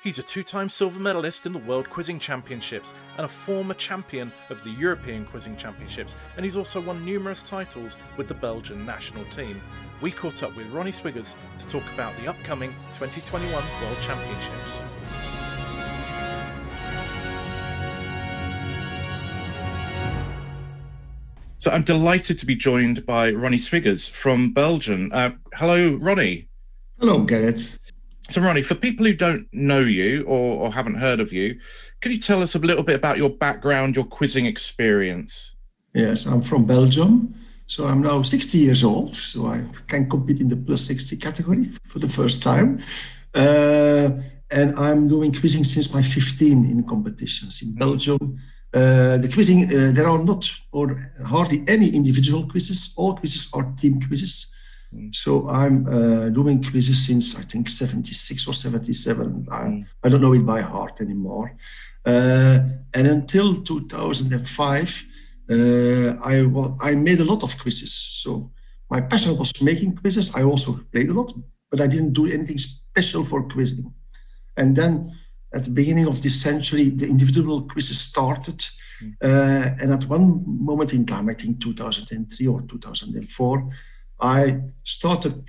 He's a two-time silver medalist in the World Quizzing Championships and a former champion of the European Quizzing Championships, and he's also won numerous titles with the Belgian national team. We caught up with Ronny Swiggers to talk about the upcoming 2021 World Championships. So I'm delighted to be joined by Ronny Swiggers from Belgium. Hello, Ronny. Hello, Gareth. So, Ronny, for people who don't know you or haven't heard of you, can you tell us a little bit about your background, your quizzing experience? Yes, I'm from Belgium. So I'm now 60 years old. So I can compete in the plus 60 category for the first time. And I'm doing quizzing since my 15 in competitions in Belgium. The quizzing, there are not or hardly any individual quizzes. All quizzes are team quizzes. So I'm doing quizzes since I think 76 or 77. I don't know it by heart anymore. And until 2005, I made a lot of quizzes. So my passion was making quizzes. I also played a lot, but I didn't do anything special for quizzing. And then at the beginning of this century, the individual quizzes started. And at one moment in time, I think 2003 or 2004, I started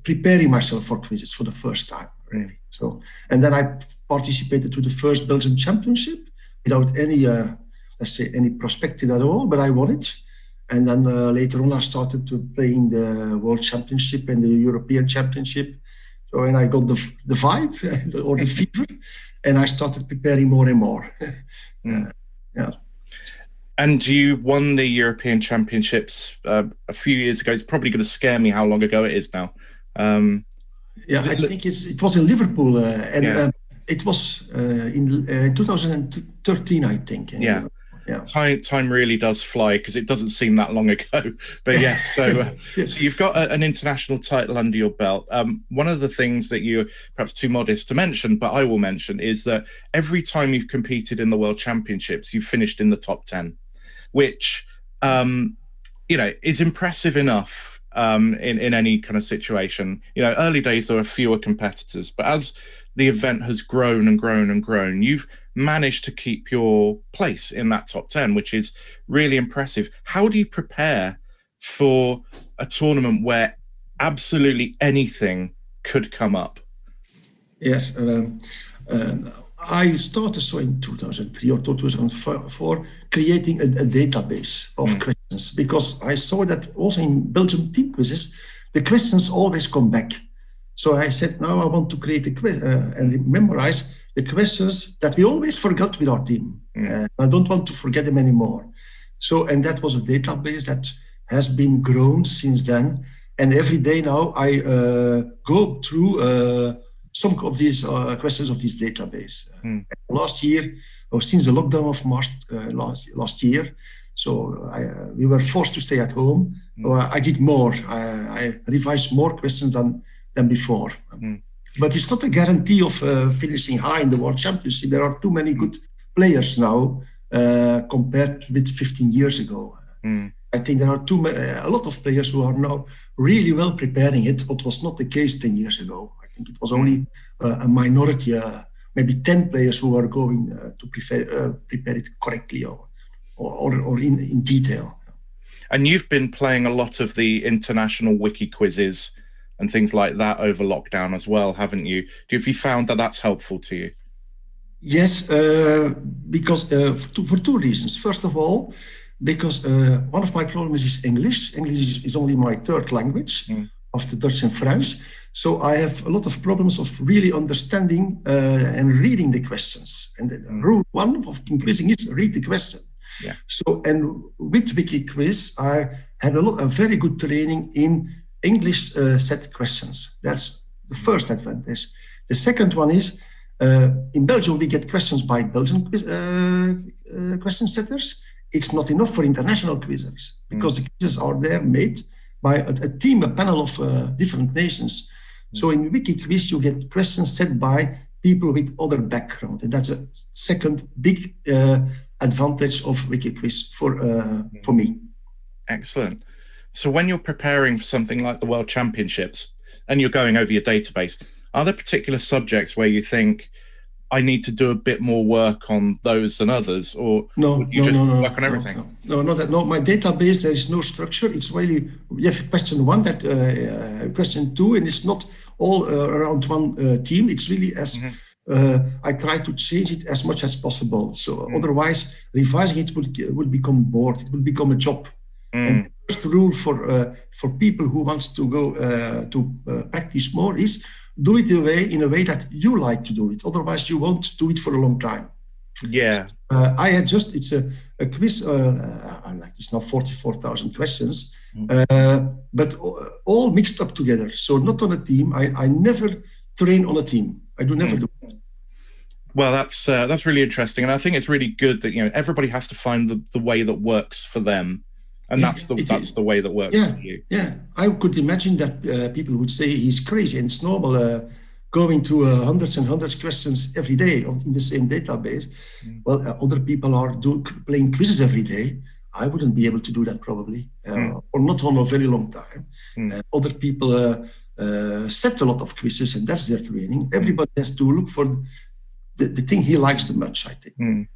preparing myself for quizzes for the first time, really. So, and then I participated to the first Belgian championship without any, let's say, any prospecting at all, but I won it. And then later on, I started to playing the World Championship and the European Championship. So, and I got the vibe or the fever, and I started preparing more and more. Yeah. And you won the European Championships a few years ago. It's probably going to scare me how long ago it is now. Yeah, I think it was in Liverpool, it was in 2013, I think. Yeah. Time really does fly because it doesn't seem that long ago. But yeah, so you've got an international title under your belt. One of the things that you're perhaps too modest to mention, but I will mention, is that every time you've competed in the World Championships, you've finished in the top 10. Which, is impressive enough in any kind of situation. Early days, there were fewer competitors, but as the event has grown and grown and grown, you've managed to keep your place in that top 10, which is really impressive. How do you prepare for a tournament where absolutely anything could come up? Yes. I started in 2003 or 2004 creating a database of questions, because I saw that also in Belgian team quizzes, the questions always come back. So I said, now I want to create a quiz and memorize the questions that we always forgot with our team. I don't want to forget them anymore. So, and that was a database that has been grown since then. And every day now I go through some of these questions of this database. Last year, or since the lockdown of March last year, so we were forced to stay at home. So I did more. I revised more questions than before. But it's not a guarantee of finishing high in the World Championship. There are too many good players now compared with 15 years ago. I think there are a lot of players who are now really well preparing it, what was not the case 10 years ago. It was only a minority, maybe 10 players who are going to prepare it correctly or in detail. And you've been playing a lot of the international wiki quizzes and things like that over lockdown as well, haven't you? Have you found that that's helpful to you? Yes, because for two reasons. First of all, because one of my problems is English. English is only my third language after Dutch and French. So I have a lot of problems of really understanding and reading the questions. And the rule one of quizzing is read the question. Yeah. So, and with Wiki Quiz, I had a very good training in English set questions. That's the first advantage. The second one is, in Belgium, we get questions by Belgian question setters. It's not enough for international quizzers because the quizzes are there made by a team, a panel of different nations. So in Wiki Quiz, you get questions set by people with other background. And that's a second big advantage of Wiki Quiz for me. Excellent. So when you're preparing for something like the World Championships and you're going over your database, are there particular subjects where you think, I need to do a bit more work on those than others, or no, you just work on everything? No. My database, there is no structure. It's really, you have question one, question two, and it's not all around one team. It's really as I try to change it as much as possible. So otherwise, revising it would become bored. It would become a job. And the first rule for people who wants to go to practice more is do it in a way that you like to do it. Otherwise, you won't do it for a long time. Yeah. I had just, it's a quiz, like it's now 44,000 questions, but all mixed up together. So not on a team. I never train on a team. I do never do it. Well, that's really interesting. And I think it's really good that, everybody has to find the way that works for them. And that's the way that works for you. Yeah, I could imagine that people would say he's crazy and it's normal going to hundreds and hundreds of questions every day in the same database. Well, other people are playing quizzes every day. I wouldn't be able to do that probably, or not on a very long time. Other people set a lot of quizzes and that's their training. Everybody has to look for the thing he likes the most, I think.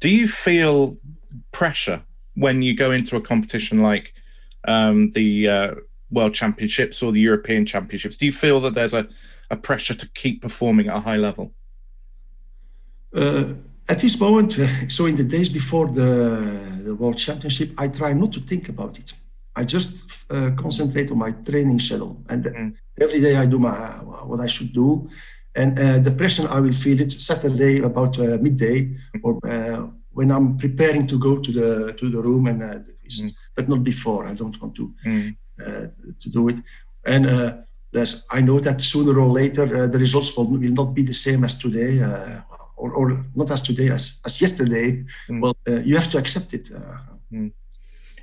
Do you feel pressure when you go into a competition like the World Championships or the European Championships? Do you feel that there's a pressure to keep performing at a high level? At this moment, so in the days before the World Championship, I try not to think about it. I just concentrate on my training schedule. And every day I do what I should do. And the pressure, I will feel it Saturday about midday or when I'm preparing to go to the room and but not before. I don't want to do it. And I know that sooner or later the results will not be the same as today, or not as today as yesterday. Well, you have to accept it.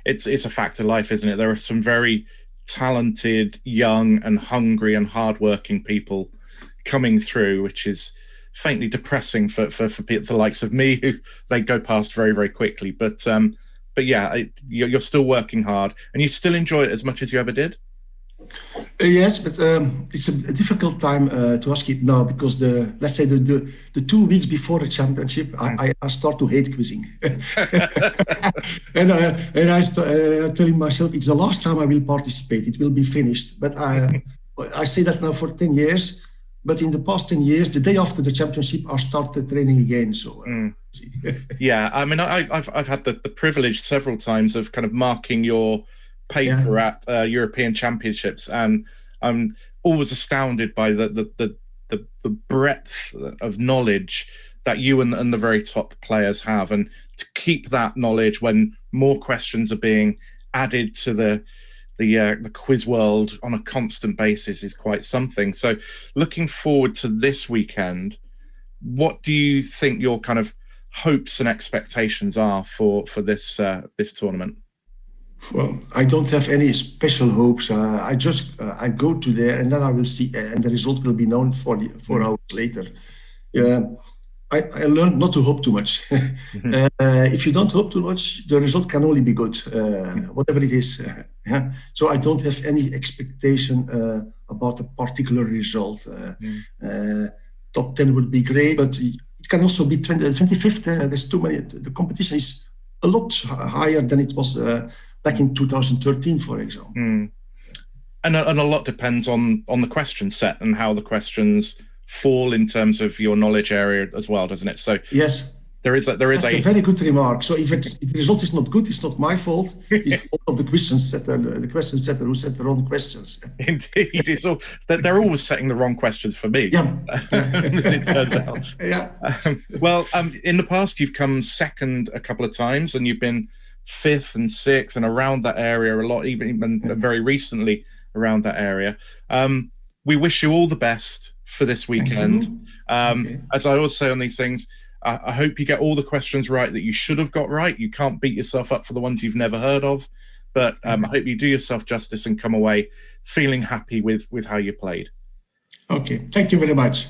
It's a fact of life, isn't it? There are some very talented, young, and hungry and hardworking people coming through, which is faintly depressing for people, the likes of me, who they go past very, very quickly. But yeah, you're still working hard, and you still enjoy it as much as you ever did. Yes, but it's a difficult time to ask it now, because let's say the 2 weeks before the championship, I start to hate quizzing, and I start telling myself it's the last time I will participate. It will be finished. But I say that now for 10 years. But in the past 10 years, the day after the championship, I started training again. So yeah, I mean, I've had the privilege several times of kind of marking your paper at European Championships, and I'm always astounded by the breadth of knowledge that you and the very top players have, and to keep that knowledge when more questions are being added to the quiz world on a constant basis is quite something. So looking forward to this weekend, what do you think your kind of hopes and expectations are for this tournament? Well, I don't have any special hopes. I go to there and then I will see, and the result will be known 4 hours later. I learned not to hope too much. If you don't hope too much, the result can only be good, whatever it is. So I don't have any expectation about a particular result. Top 10 would be great, but it can also be 25th. There's too many. The competition is a lot higher than it was back in 2013, for example. And a lot depends on the question set and how the questions fall in terms of your knowledge area as well, doesn't it? So yes, that's a very good remark. So if the result is not good, it's not my fault. It's the fault of the question setter who set the wrong questions. Indeed, they're always setting the wrong questions for me. Yeah, as it turns out. Well, in the past you've come second a couple of times, and you've been 5th and 6th and around that area a lot, even very recently around that area. We wish you all the best for this weekend. As I always say on these things, I hope you get all the questions right that you should have got right. You can't beat yourself up for the ones you've never heard of, but I hope you do yourself justice and come away feeling happy with how you played. Okay, thank you very much.